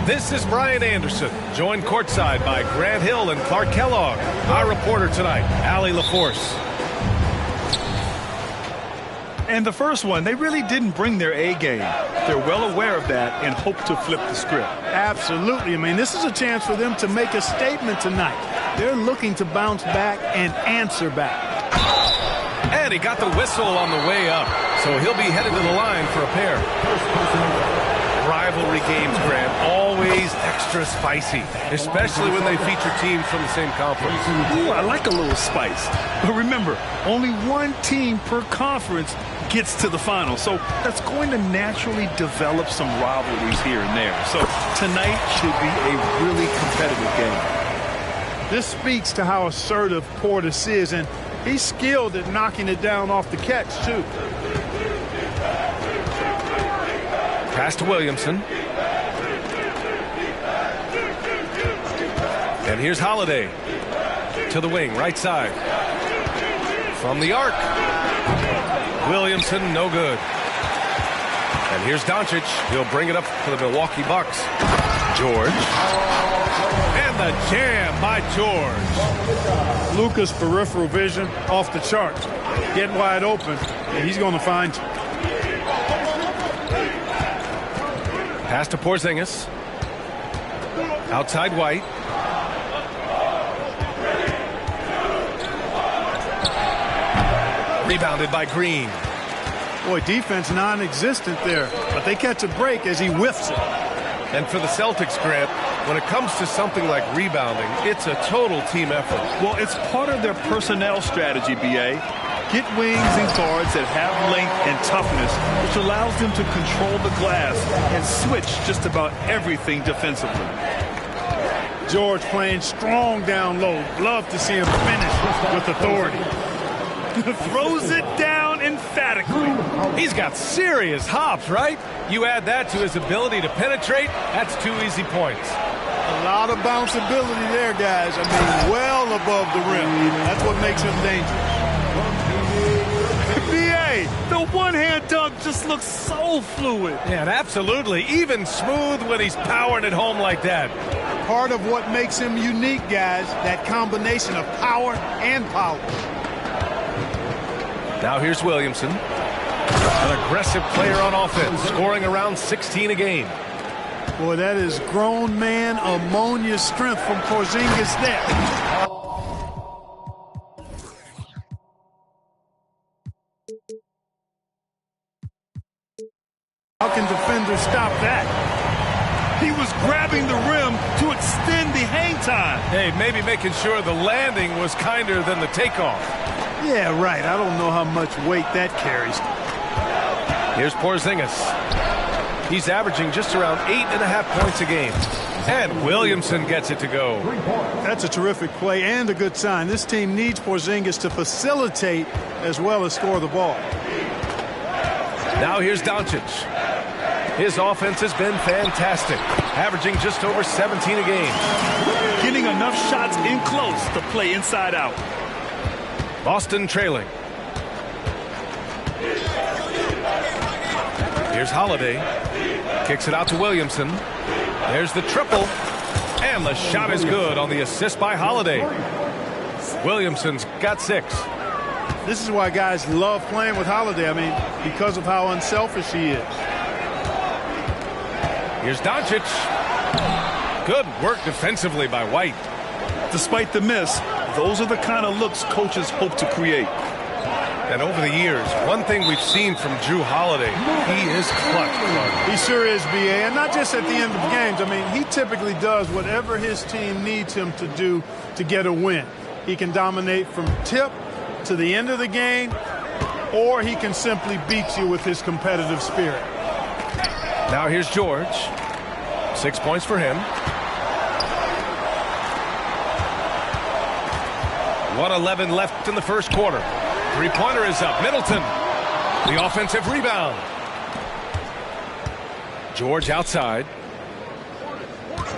This is Brian Anderson, joined courtside by Grant Hill and Clark Kellogg. Our reporter tonight, Allie LaForce. And the first one, they really didn't bring their A game. They're well aware of that and hope to flip the script. Absolutely. I mean, this is a chance for them to make a statement tonight. They're looking to bounce back and answer back. And he got the whistle on the way up, so he'll be headed to the line for a pair. Rivalry games, Grant, always extra spicy, especially when they feature teams from the same conference. Ooh, I like a little spice. But remember, only one team per conference gets to the final, so that's going to naturally develop some rivalries here and there. So tonight should be a really competitive game. This speaks to how assertive Portis is, and he's skilled at knocking it down off the catch, too. Pass to Williamson. And here's Holiday. To the wing, right side. From the arc. Williamson, no good. And here's Doncic. He'll bring it up for the Milwaukee Bucks. George. And the jam by George. Luka's peripheral vision off the charts. Get wide open, and he's going to find you. Pass to Porzingis. Outside White. Rebounded by Green. Boy, defense non-existent there, but they catch a break as he whiffs it. And for the Celtics, Grant, when it comes to something like rebounding, it's a total team effort. Well, it's part of their personnel strategy, B.A. Get wings and guards that have length and toughness, which allows them to control the glass and switch just about everything defensively. George playing strong down low. Love to see him finish with authority. Throws it down emphatically. He's got serious hops, right? You add that to his ability to penetrate, that's 2 easy points. A lot of bounceability there, guys. I mean, well above the rim. That's what makes him dangerous. B.A., the one-hand dunk just looks so fluid. Yeah, absolutely. Even smooth when he's powering it home like that. Part of what makes him unique, guys, that combination of power and power. Now here's Williamson. An aggressive player on offense, scoring around 16 a game. Boy, that is grown man ammonia strength from Porzingis there. How can defenders stop that? He was grabbing the rim to extend the hang time. Hey, maybe making sure the landing was kinder than the takeoff. Yeah, right. I don't know how much weight that carries. Here's Porzingis. He's averaging just around 8.5 points a game. And Williamson gets it to go. That's a terrific play and a good sign. This team needs Porzingis to facilitate as well as score the ball. Now here's Doncic. His offense has been fantastic, averaging just over 17 a game. Getting enough shots in close to play inside out. Boston trailing. Here's Holiday. Kicks it out to Williamson. There's the triple. And the shot is good on the assist by Holiday. Williamson's got 6. This is why guys love playing with Holiday. I mean, because of how unselfish he is. Here's Doncic. Good work defensively by White. Despite the miss, those are the kind of looks coaches hope to create. And over the years, one thing we've seen from Jrue Holiday, he is clutch. He sure is, B.A., and not just at the end of games. I mean, he typically does whatever his team needs him to do to get a win. He can dominate from tip to the end of the game, or he can simply beat you with his competitive spirit. Now here's George. 6 points for him. 1:11 left in the first quarter. Three-pointer is up. Middleton, the offensive rebound. George outside.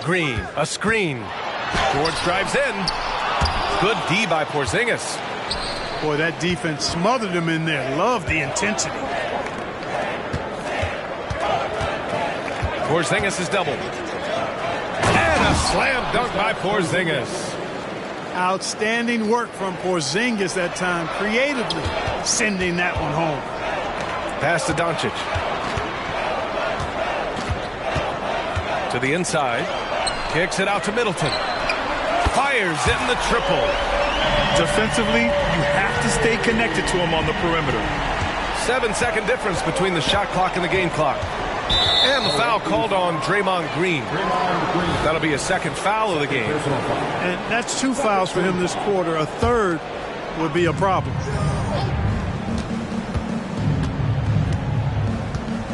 Green, a screen. George drives in. Good D by Porzingis. Boy, that defense smothered him in there. Love the intensity. Porzingis is doubled. Slam dunk by Porzingis. Outstanding work from Porzingis that time, creatively sending that one home. Pass to Doncic. To the inside. Kicks it out to Middleton. Fires in the triple. Defensively, you have to stay connected to him on the perimeter. 7-second difference between the shot clock and the game clock. And the foul called on Draymond Green. That'll be a second foul of the game. And that's 2 fouls for him this quarter. A third would be a problem.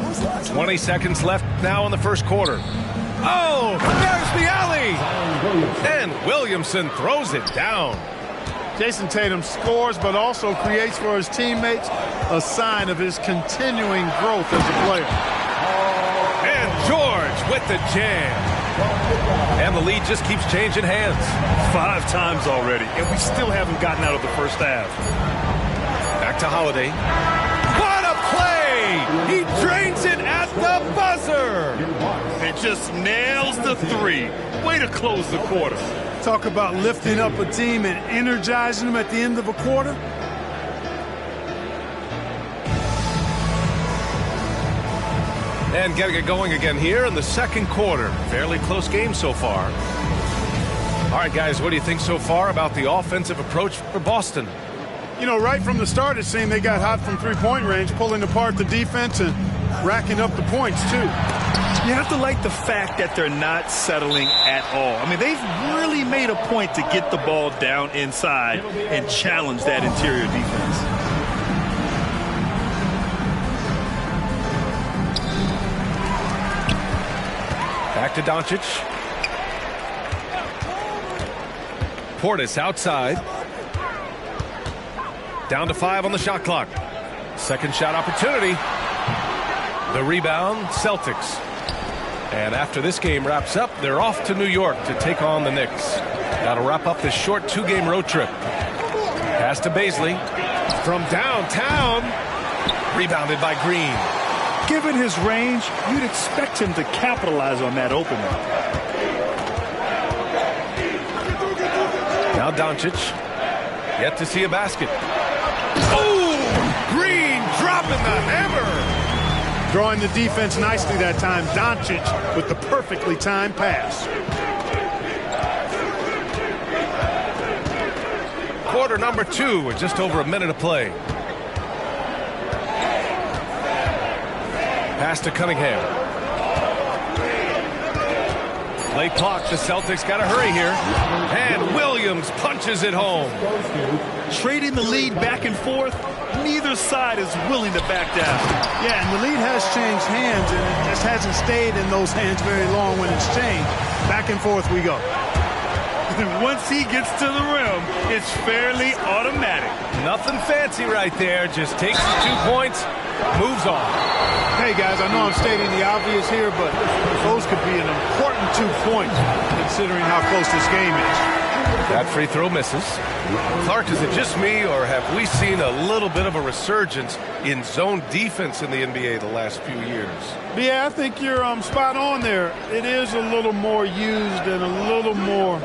There's 20 seconds left now in the first quarter. Oh, there's the alley. And Williamson throws it down. Jason Tatum scores, but also creates for his teammates a sign of his continuing growth as a player. And George with the jam. And the lead just keeps changing hands. 5 times already, and we still haven't gotten out of the first half. Back to Holiday. What a play! He drains it at the buzzer. And just nails the 3. Way to close the quarter. Talk about lifting up a team and energizing them at the end of a quarter. And getting it going again here in the second quarter. Fairly close game so far. All right, guys, what do you think so far about the offensive approach for Boston? You know, right from the start, it seemed they got hot from three-point range, pulling apart the defense and racking up the points, too. You have to like the fact that they're not settling at all. I mean, they've really made a point to get the ball down inside and challenge that interior defense. Back to Doncic. Portis outside. Down to 5 on the shot clock. Second shot opportunity. The rebound, Celtics. And after this game wraps up, they're off to New York to take on the Knicks. That'll wrap up this short 2-game road trip. Pass to Baisley. From downtown. Rebounded by Green. Given his range, you'd expect him to capitalize on that opening. Now Doncic. Yet to see a basket. Oh! Green dropping the hammer. Drawing the defense nicely that time. Doncic with the perfectly timed pass. Quarter number 2 with just over a minute of play. Pass to Cunningham. Late clock. The Celtics got to hurry here. And Williams punches it home. Trading the lead back and forth. Neither side is willing to back down. Yeah, and the lead has changed hands, and it just hasn't stayed in those hands very long when it's changed. Back and forth we go. Once he gets to the rim, it's fairly automatic. Nothing fancy right there. Just takes the 2 points, moves on. Hey, guys, I know I'm stating the obvious here, but those could be an important 2 points considering how close this game is. That free throw misses. Clark, is it just me, or have we seen a little bit of a resurgence in zone defense in the NBA the last few years? Yeah, I think you're spot on there. It is a little more used and a little more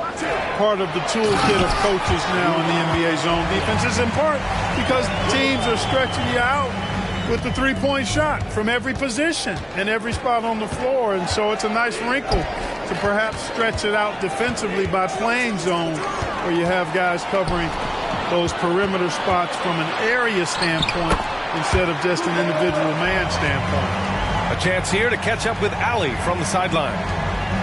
part of the toolkit of coaches now in the NBA zone defense. It's in part because teams are stretching you out with the three-point shot from every position and every spot on the floor. And so it's a nice wrinkle to perhaps stretch it out defensively by playing zone, where you have guys covering those perimeter spots from an area standpoint instead of just an individual man standpoint. A chance here to catch up with Allie from the sideline.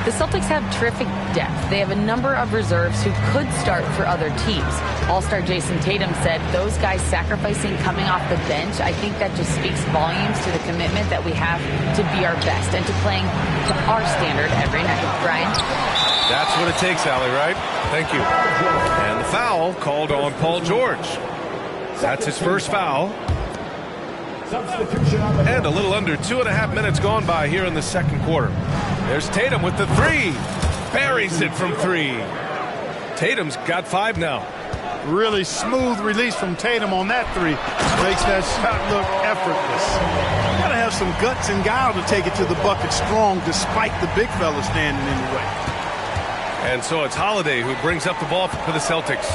The Celtics have terrific depth. They have a number of reserves who could start for other teams. All-star Jason Tatum said those guys sacrificing coming off the bench, I think that just speaks volumes to the commitment that we have to be our best and to playing to our standard every night. Brian? That's what it takes, Allie, right? Thank you. And the foul called on Paul George. That's his first foul. And a little under 2.5 minutes gone by here in the second quarter. There's Tatum with the 3. Buries it from 3. Tatum's got 5 now. Really smooth release from Tatum on that 3. Makes that shot look effortless. You gotta have some guts and guile to take it to the bucket strong despite the big fella standing in the way. And so it's Holiday who brings up the ball for the Celtics,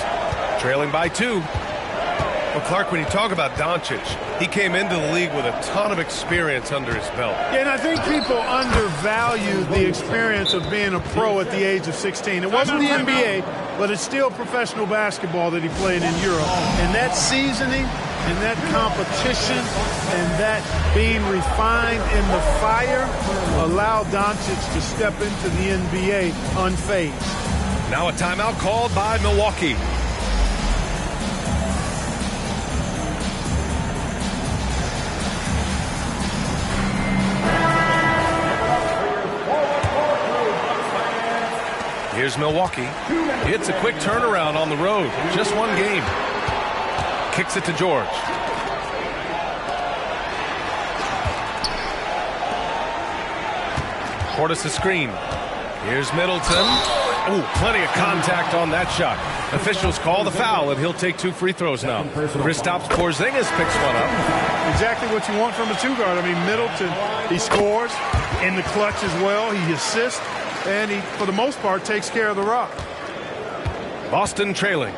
trailing by 2. Well, Clark, when you talk about Doncic, he came into the league with a ton of experience under his belt. Yeah, and I think people undervalue the experience of being a pro at the age of 16. It wasn't the NBA, but it's still professional basketball that he played in Europe. And that seasoning and that competition and that being refined in the fire allowed Doncic to step into the NBA unfazed. Now a timeout called by Milwaukee. Here's Milwaukee. It's a quick turnaround on the road. Just one game. Kicks it to George. Portis a screen. Here's Middleton. Ooh, plenty of contact on that shot. Officials call the foul, and he'll take 2 free throws now. Kristaps Porzingis picks one up. Exactly what you want from a 2-guard. I mean, Middleton, he scores in the clutch as well. He assists, and he, for the most part, takes care of the rock. Boston trailing.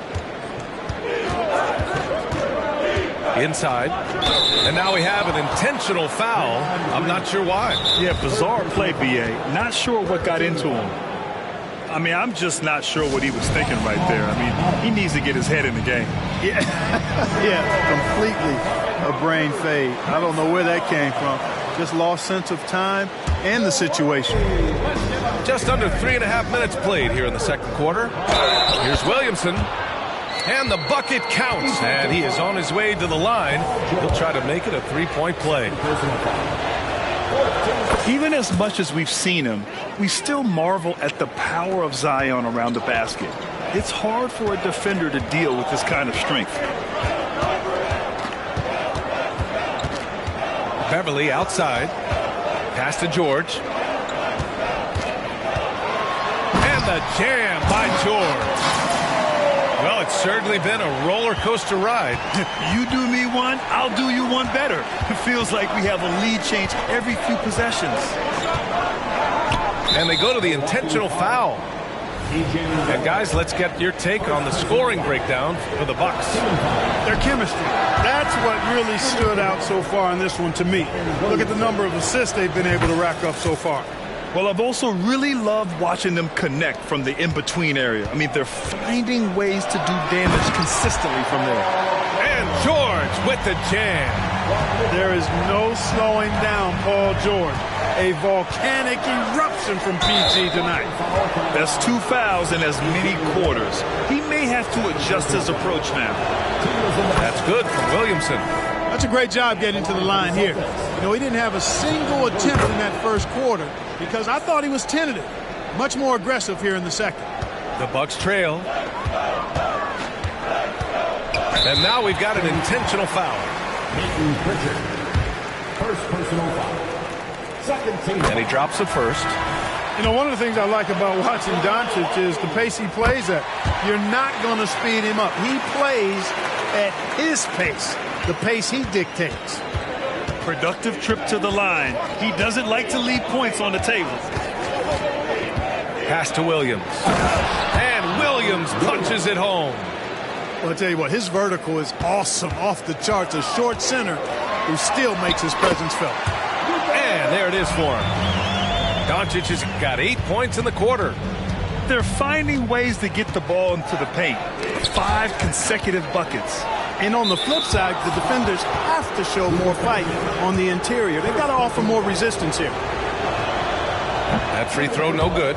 Inside. And now we have an intentional foul. I'm not sure why. Yeah, bizarre play, B.A. Not sure what got into him. I mean, I'm just not sure what he was thinking right there. I mean, he needs to get his head in the game. Yeah, yeah, completely a brain fade. I don't know where that came from. Just lost sense of time and the situation. Just under 3.5 minutes played here in the second quarter. Here's Williamson. And the bucket counts. And he is on his way to the line. He'll try to make it a 3-point play. Even as much as we've seen him, we still marvel at the power of Zion around the basket. It's hard for a defender to deal with this kind of strength. Beverly outside. Pass to George. And the jam by George. Well, it's certainly been a roller coaster ride. You do me one, I'll do you one better. It feels like we have a lead change every few possessions. And they go to the intentional foul. And guys, let's get your take on the scoring breakdown for the Bucks. Their chemistry. That's what really stood out so far in this one to me. Look at the number of assists they've been able to rack up so far. Well, I've also really loved watching them connect from the in-between area. I mean, they're finding ways to do damage consistently from there. And George with the jam. There is no slowing down Paul George. A volcanic eruption from PG tonight. That's 2 fouls in as many quarters. He may have to adjust his approach now. That's good from Williamson. That's a great job getting to the line here. You know, he didn't have a single attempt in that first quarter because I thought he was tentative. Much more aggressive here in the second. The Bucks trail. And now we've got an intentional foul. First personal foul. Second team. And he drops it first. You know, one of the things I like about watching Doncic is the pace he plays at. You're not going to speed him up. He plays at his pace, the pace he dictates. Productive trip to the line. He doesn't like to leave points on the table. Pass to Williams. And Williams punches it home. Well, I'll tell you what, his vertical is awesome, off the charts. A short center who still makes his presence felt. And there it is for him. Doncic has got 8 points in the quarter. They're finding ways to get the ball into the paint. 5 consecutive buckets. And on the flip side, the defenders have to show more fight on the interior. They've got to offer more resistance here. That free throw no good.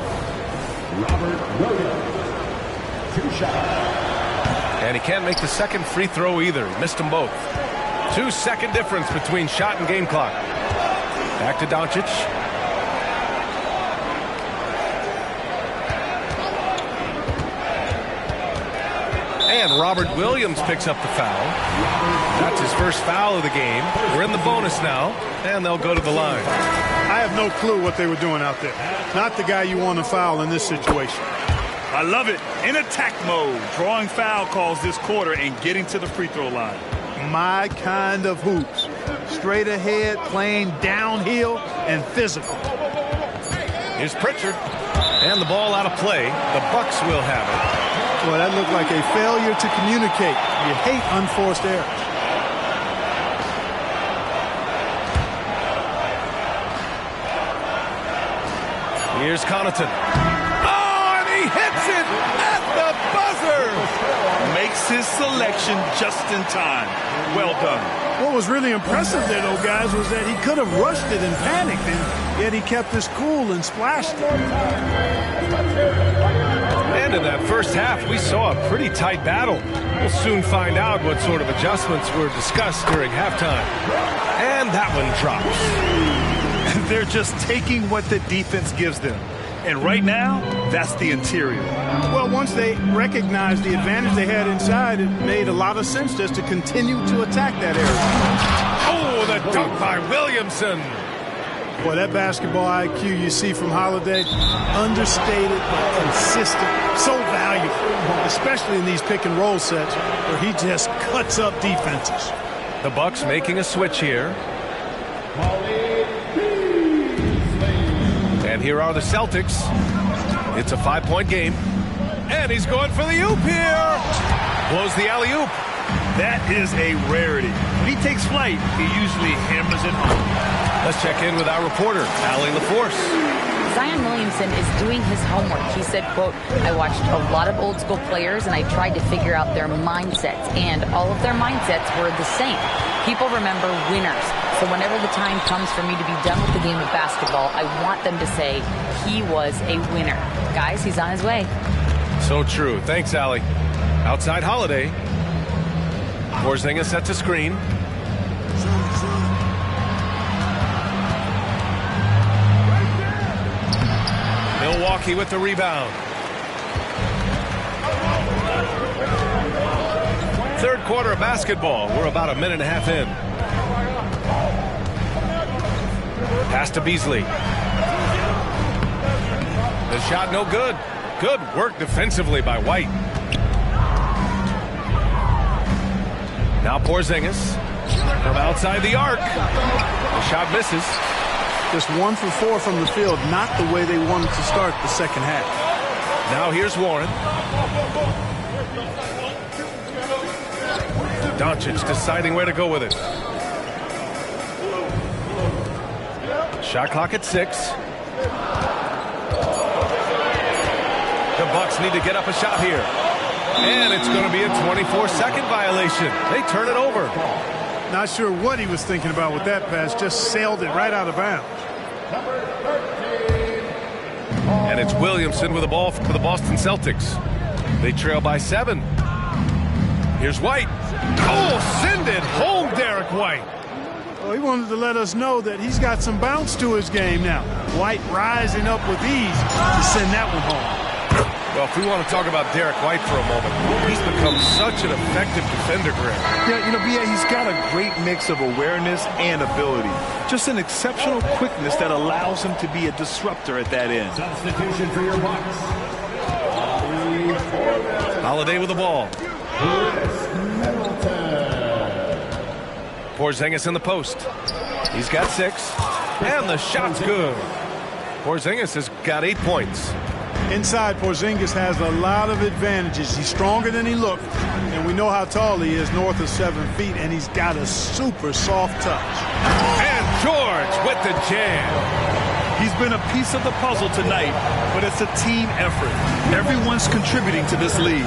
Robert Williams. 2 shots. And he can't make the second free throw either. He missed them both. 2-second difference between shot and game clock. Back to Doncic. And Robert Williams picks up the foul. That's his first foul of the game. We're in the bonus now, and they'll go to the line. I have no clue what they were doing out there. Not the guy you want to foul in this situation. I love it. In attack mode, drawing foul calls this quarter and getting to the free throw line. My kind of hoops. Straight ahead, playing downhill, and physical. Here's Pritchard. And the ball out of play. The Bucks will have it. Well, that looked like a failure to communicate. You hate unforced errors. Here's Connaughton. Oh, and he hits it at the buzzer. Makes his selection just in time. Well done. What was really impressive there, though, guys, was that he could have rushed it and panicked, and yet he kept his cool and splashed it. And in that first half, we saw a pretty tight battle. We'll soon find out what sort of adjustments were discussed during halftime. And that one drops. They're just taking what the defense gives them. And right now, that's the interior. Well, once they recognized the advantage they had inside, it made a lot of sense just to continue to attack that area. Oh, the dunk by Williamson. Boy, that basketball IQ you see from Holiday, understated but consistent, so valuable, especially in these pick and roll sets where he just cuts up defenses. The Bucks making a switch here. And here are the Celtics. It's a 5-point game. And he's going for the oop here. Blows the alley-oop. That is a rarity. When he takes flight, he usually hammers it home. Let's check in with our reporter, Allie LaForce. Zion Williamson is doing his homework. He said, quote, I watched a lot of old school players and I tried to figure out their mindsets. And all of their mindsets were the same. People remember winners. So whenever the time comes for me to be done with the game of basketball, I want them to say he was a winner. Guys, he's on his way. So true. Thanks, Allie. Outside Holiday. Porzingis sets a screen. Milwaukee with the rebound. Third quarter of basketball. We're about a minute and a half in. Pass to Beasley. The shot no good. Good work defensively by White. Now Porzingis from outside the arc. The shot misses. Just 1 for 4 from the field, not the way they wanted to start the second half. Now here's Warren. Doncic deciding where to go with it. Shot clock at 6. The Bucks need to get up a shot here. And it's going to be a 24-second violation. They turn it over. Not sure what he was thinking about with that pass. Just sailed it right out of bounds. And it's Williamson with the ball for the Boston Celtics. They trail by 7. Here's White. Oh, send it home, Derek White. Well, he wanted to let us know that he's got some bounce to his game now. White rising up with ease to send that one home. Well, if we want to talk about Derek White for a moment, he's become such an effective defender, Greg. Yeah, you know, B.A., he's got a great mix of awareness and ability. Just an exceptional quickness that allows him to be a disruptor at that end. Substitution for your Bucks. Holiday with the ball. Porzingis in the post. He's got 6. And the shot's good. Porzingis has got 8 points. Inside, Porzingis has a lot of advantages. He's stronger than he looked, and we know how tall he is, north of 7 feet, and he's got a super soft touch. And George with the jam. He's been a piece of the puzzle tonight, but it's a team effort. Everyone's contributing to this lead.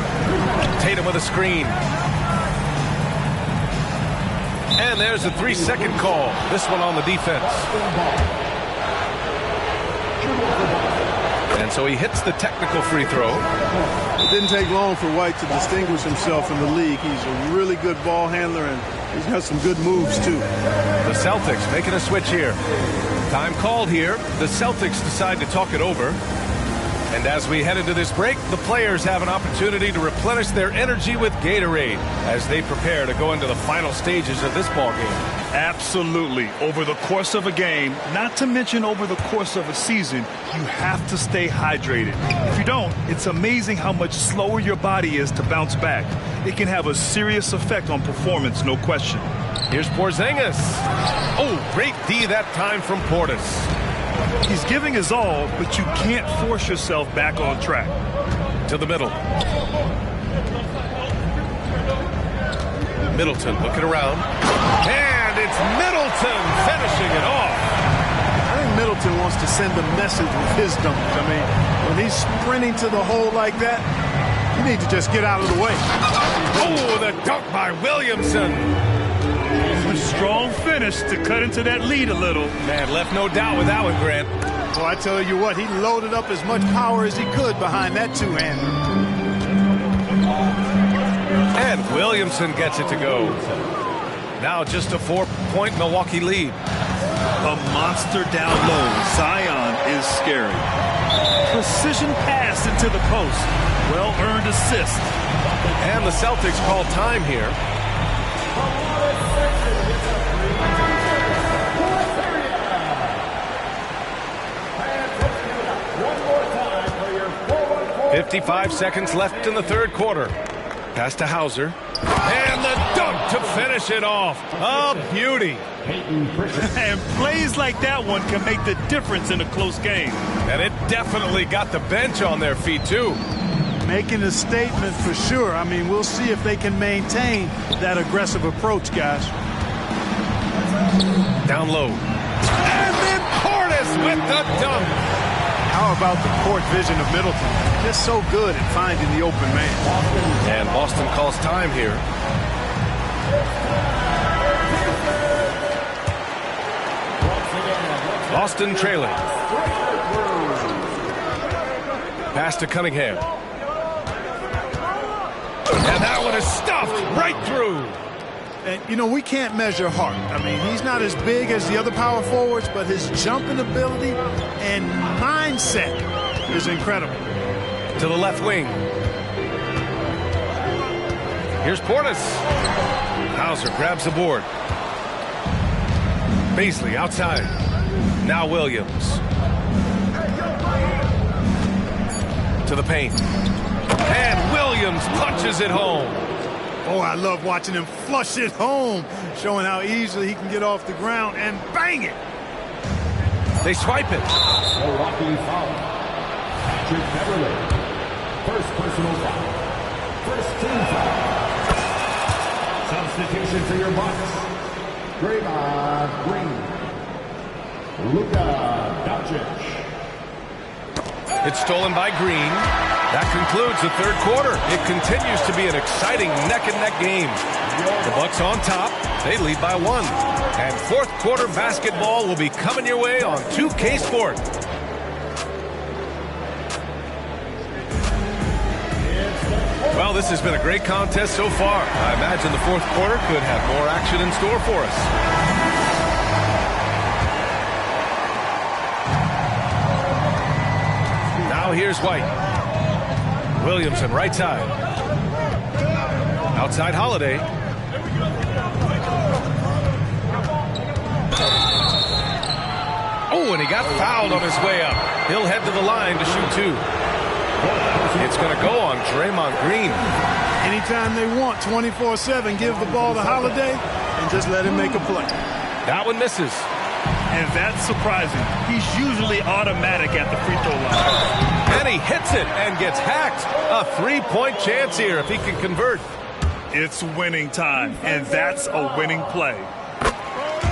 Tatum with a screen. And there's a 3-second call. This one on the defense. And so he hits the technical free throw. It didn't take long for White to distinguish himself in the league. He's a really good ball handler, and he's got some good moves, too. The Celtics making a switch here. Time called here. The Celtics decide to talk it over. And as we head into this break, the players have an opportunity to replenish their energy with Gatorade as they prepare to go into the final stages of this ball game. Absolutely. Over the course of a game, not to mention over the course of a season, you have to stay hydrated. If you don't, it's amazing how much slower your body is to bounce back. It can have a serious effect on performance, no question. Here's Porzingis. Oh, great D that time from Portis. He's giving his all, but you can't force yourself back on track. To the middle. Middleton looking around. And it's Middleton finishing it off. I think Middleton wants to send a message with his dunk. I mean, when he's sprinting to the hole like that, you need to just get out of the way. Oh, the dunk by Williamson. A strong finish to cut into that lead a little. Man, left no doubt with that one, Grant. Well, I tell you what, he loaded up as much power as he could behind that two-hander. And Williamson gets it to go. Now just a 4-point Milwaukee lead. A monster down low. Zion is scary. Precision pass into the post. Well-earned assist. And the Celtics call time here. .55 seconds left in the third quarter. Pass to Hauser. And the dunk to finish it off. A beauty. And plays like that one can make the difference in a close game. And it definitely got the bench on their feet, too. Making a statement for sure. I mean, we'll see if they can maintain that aggressive approach, guys. Down low. And then Portis with the dunk. How about the court vision of Middleton? Just so good at finding the open man. And Boston calls time here. Boston trailing. Pass to Cunningham. And that one is stuffed right through. And, you know, we can't measure heart. I mean, he's not as big as the other power forwards, but his jumping ability and mindset is incredible. To the left wing. Here's Portis. Hauser grabs the board. Beasley outside. Now Williams. To the paint. And Williams punches it home. Oh, I love watching him flush it home, showing how easily he can get off the ground and bang it. They swipe it. Milwaukee foul. Patrick Beverley. First personal foul. First team foul. Substitution for your Bucks. Draymond Green. Luka Doncic. It's stolen by Green. That concludes the third quarter. It continues to be an exciting neck-and-neck game. The Bucks on top. They lead by 1. And fourth quarter basketball will be coming your way on 2K Sport. Well, this has been a great contest so far. I imagine the fourth quarter could have more action in store for us. Now here's White. Williamson, right side. Outside Holiday. Oh, and he got fouled on his way up. He'll head to the line to shoot 2. It's going to go on Draymond Green. Anytime they want, 24/7, give the ball to Holiday and just let him make a play. That one misses. And that's surprising. He's usually automatic at the free throw line. And he hits it and gets hacked. A 3-point chance here if he can convert. It's winning time, and that's a winning play.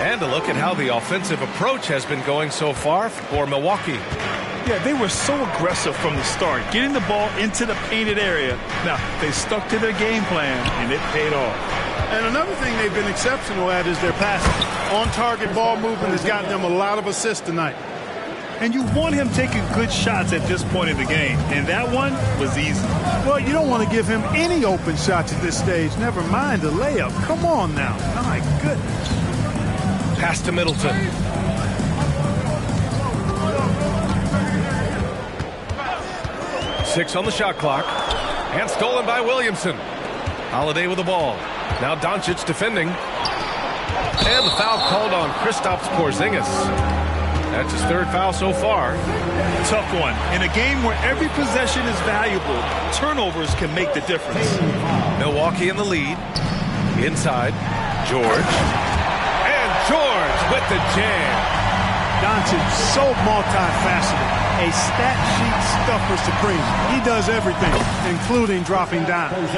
And a look at how the offensive approach has been going so far for Milwaukee. Yeah, they were so aggressive from the start, getting the ball into the painted area. Now, they stuck to their game plan, and it paid off. And another thing they've been exceptional at is their passing. On-target ball movement has gotten them a lot of assists tonight. And you want him taking good shots at this point in the game, and that one was easy. Well, you don't want to give him any open shots at this stage, never mind the layup. Come on now. My goodness. Pass to Middleton. Six on the shot clock. And stolen by Williamson. Holiday with the ball. Now Doncic defending. And the foul called on Kristaps Porzingis. That's his third foul so far. Tough one. In a game where every possession is valuable, turnovers can make the difference. Milwaukee in the lead. Inside. George. And George with the jam. Doncic, so multifaceted. A stat sheet stuffer supreme. He does everything, including dropping dimes.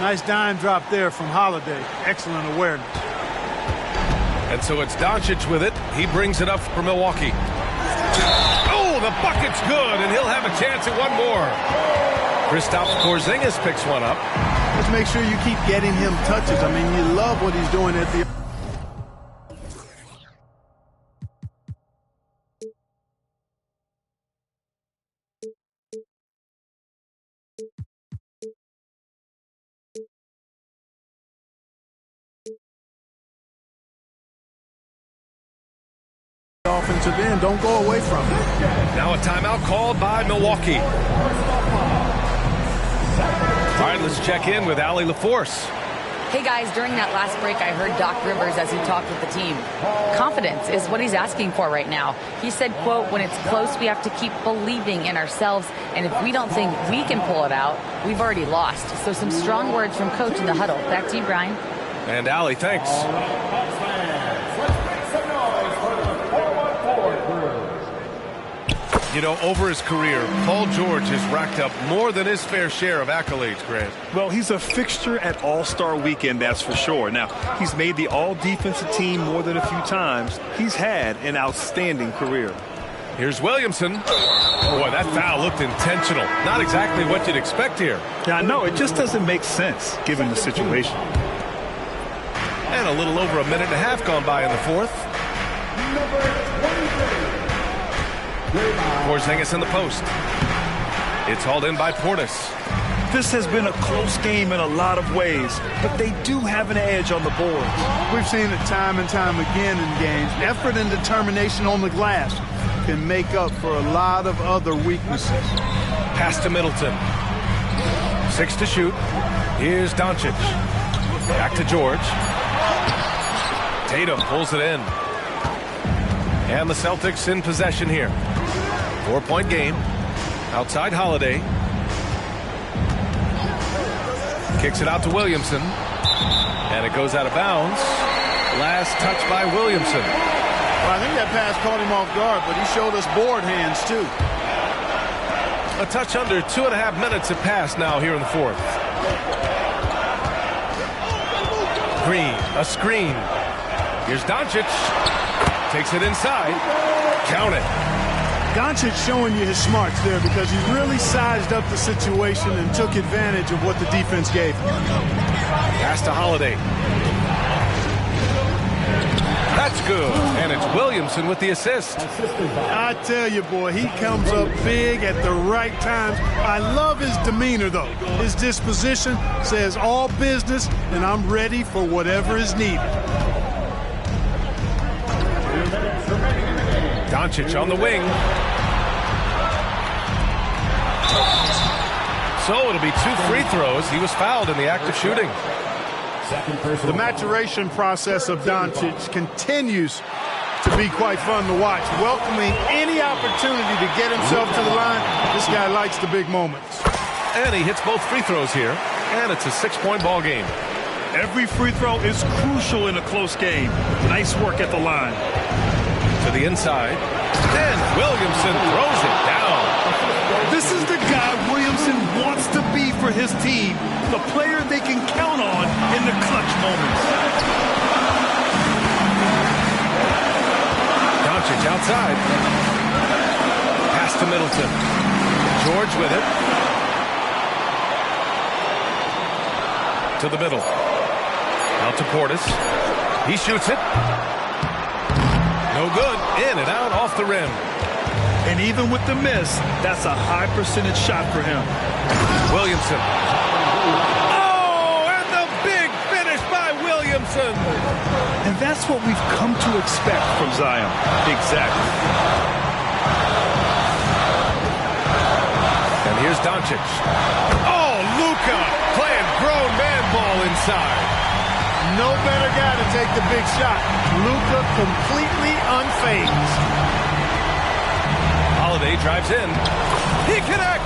Nice dime drop there from Holiday. Excellent awareness. And so it's Doncic with it. He brings it up for Milwaukee. Oh, the bucket's good, and he'll have a chance at one more. Kristaps Porzingis picks one up. Let's make sure you keep getting him touches. I mean, you love what he's doing at the... offensive end. Don't go away from it. Now a timeout called by Milwaukee. All right, let's check in with Allie LaForce. Hey guys, during that last break, I heard Doc Rivers as he talked with the team. Confidence is what he's asking for right now. He said, quote, when it's close, we have to keep believing in ourselves. And if we don't think we can pull it out, we've already lost. So some strong words from Coach in the huddle. Back to you, Brian. And Allie, thanks. You know, over his career, Paul George has racked up more than his fair share of accolades, Grant. Well, he's a fixture at All-Star Weekend, that's for sure. Now, he's made the All-Defensive team more than a few times. He's had an outstanding career. Here's Williamson. Boy, that foul looked intentional. Not exactly what you'd expect here. Yeah, I know. It just doesn't make sense, given the situation. And a little over a minute and a half gone by in the fourth. Porzingis in the post. It's hauled in by Portis. This has been a close game in a lot of ways, but they do have an edge on the board. We've seen it time and time again in games. Effort and determination on the glass can make up for a lot of other weaknesses. Pass to Middleton. 6 to shoot. Here's Doncic. Back to George. Tatum pulls it in. And the Celtics in possession here. 4-point game. Outside Holiday. Kicks it out to Williamson. And it goes out of bounds. Last touch by Williamson. Well, I think that pass caught him off guard, but he showed us board hands, too. A touch under 2.5 minutes have passed now here in the fourth. Green, a screen. Here's Doncic. Takes it inside. Count it. Doncic showing you his smarts there because he really sized up the situation and took advantage of what the defense gave him. Pass to Holiday. That's good. And it's Williamson with the assist. I tell you, boy, he comes up big at the right times. I love his demeanor, though. His disposition says all business, and I'm ready for whatever is needed. Doncic on the wing. So it'll be 2 free throws. He was fouled in the act of shooting. The maturation process of Doncic continues to be quite fun to watch. Welcoming any opportunity to get himself to the line. This guy likes the big moments. And he hits both free throws here. And it's a 6-point ball game. Every free throw is crucial in a close game. Nice work at the line. To the inside. And Williamson throws it down. This is the guy Williamson wants to be for his team. The player they can count on in the clutch moments. Doncic outside. Pass to Middleton. George with it. To the middle. Out to Portis. He shoots it. No good. In and out off the rim. And even with the miss, that's a high percentage shot for him. Williamson. Oh, and the big finish by Williamson. And that's what we've come to expect from Zion. Exactly. And here's Doncic. Oh, Luka playing grown man ball inside. No better guy to take the big shot. Luka completely unfazed. Holiday drives in. He connects.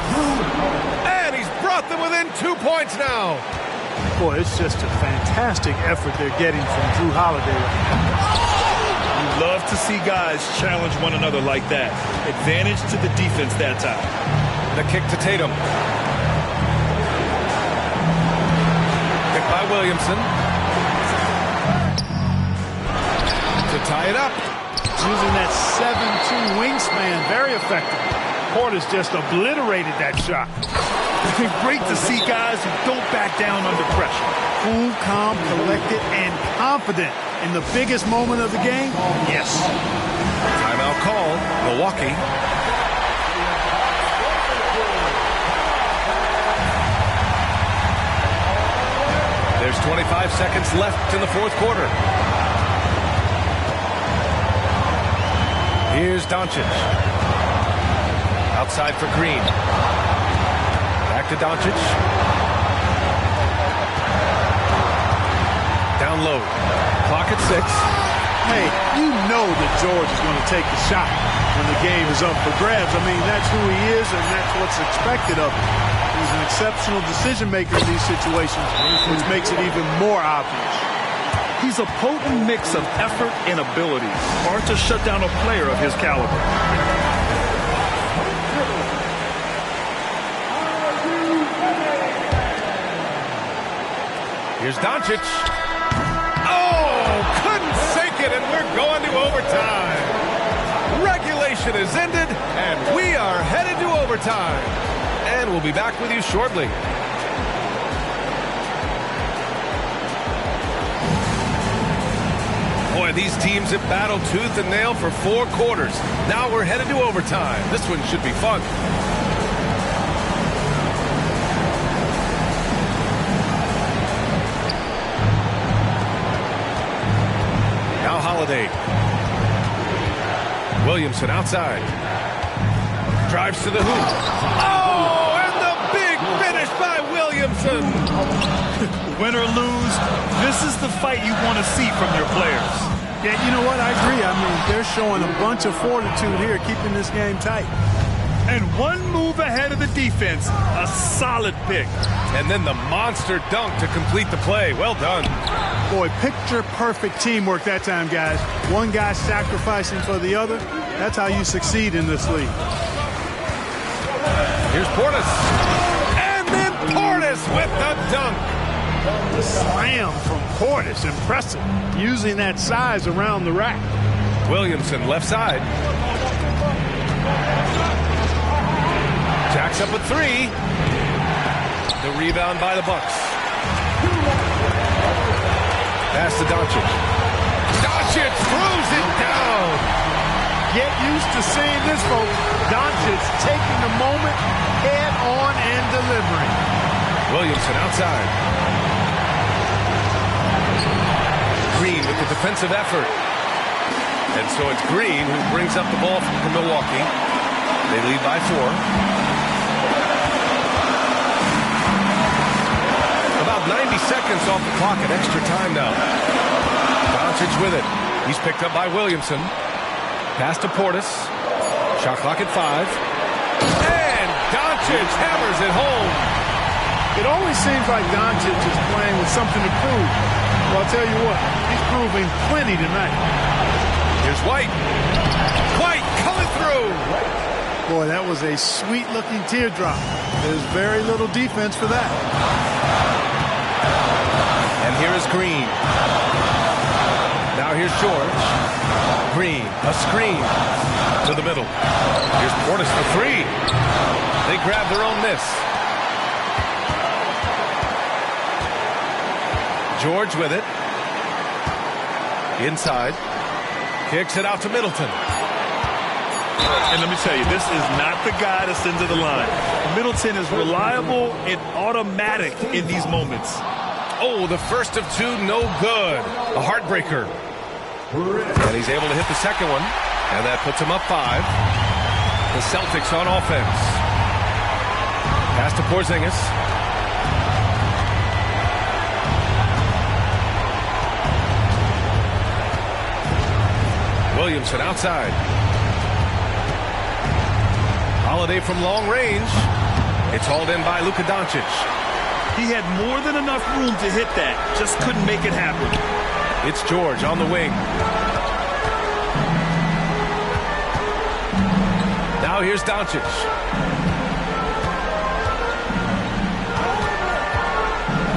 And he's brought them within 2 points now. Boy, it's just a fantastic effort they're getting from Drew Holiday. love to see guys challenge one another like that. Advantage to the defense that time. The kick to Tatum. Pick by Williamson. To tie it up. Using that 7'2" wingspan, very effective. Portis just obliterated that shot. Great to see guys who don't back down under pressure. Cool, calm, collected, and confident in the biggest moment of the game. Yes. Timeout call, Milwaukee. There's 25 seconds left in the fourth quarter. Here's Doncic. Outside for Green. Back to Doncic. Down low. Clock at 6. Hey, you know that George is going to take the shot when the game is up for grabs. I mean, that's who he is, and that's what's expected of him. He's an exceptional decision maker in these situations, which makes it even more obvious. He's a potent mix of effort and ability. Hard to shut down a player of his caliber. Here's Doncic. Oh, couldn't sink it, and we're going to overtime. Regulation is ended, and we are headed to overtime. And we'll be back with you shortly. Boy, these teams have battled tooth and nail for 4 quarters. Now we're headed to overtime. This one should be fun. Now Holiday. Williamson outside. Drives to the hoop. Oh, and the big finish by Williamson. Win or lose, this is the fight you want to see from your players. Yeah, you know what? I agree. I mean, they're showing a bunch of fortitude here, keeping this game tight. And one move ahead of the defense, a solid pick. And then the monster dunk to complete the play. Well done. Boy, picture-perfect teamwork that time, guys. One guy sacrificing for the other. That's how you succeed in this league. Here's Portis. And then Portis with the dunk. The slam from Portis, impressive. Using that size around the rack. Williamson left side. Jacks up with 3. The rebound by the Bucks. Pass to Doncic. Doncic throws it down. Get used to seeing this, folks. Doncic taking the moment head on and delivering. Williamson outside. Green with the defensive effort. And so it's Green who brings up the ball for Milwaukee. They lead by 4. About 90 seconds off the clock at extra time now. Doncic with it. He's picked up by Williamson. Pass to Portis. Shot clock at 5. And Doncic hammers it home. It always seems like Doncic is playing with something to prove. Well, I'll tell you what, he's proving plenty tonight. Here's White. White coming through. Boy, that was a sweet-looking teardrop. There's very little defense for that. And here is Green. Now here's George. Green, a screen to the middle. Here's Portis for 3. They grab their own miss. George with it. Inside. Kicks it out to Middleton. And let me tell you, this is not the guy to send to the line. Middleton is reliable and automatic in these moments. Oh, the first of 2, no good. A heartbreaker. And he's able to hit the second one. And that puts him up 5. The Celtics on offense. Pass to Porzingis. Williamson outside. Holiday from long range. It's hauled in by Luka Doncic. He had more than enough room to hit that. Just couldn't make it happen. It's George on the wing. here's Doncic.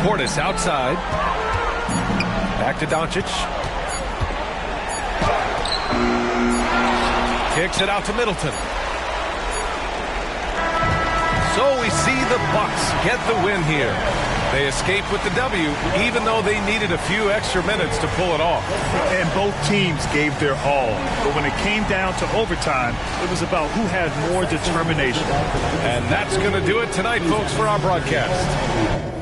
Portis outside. Back to Doncic. Kicks it out to Middleton. So we see the Bucks get the win here. They escape with the W, even though they needed a few extra minutes to pull it off. And both teams gave their all. But when it came down to overtime, it was about who had more determination. And that's going to do it tonight, folks, for our broadcast.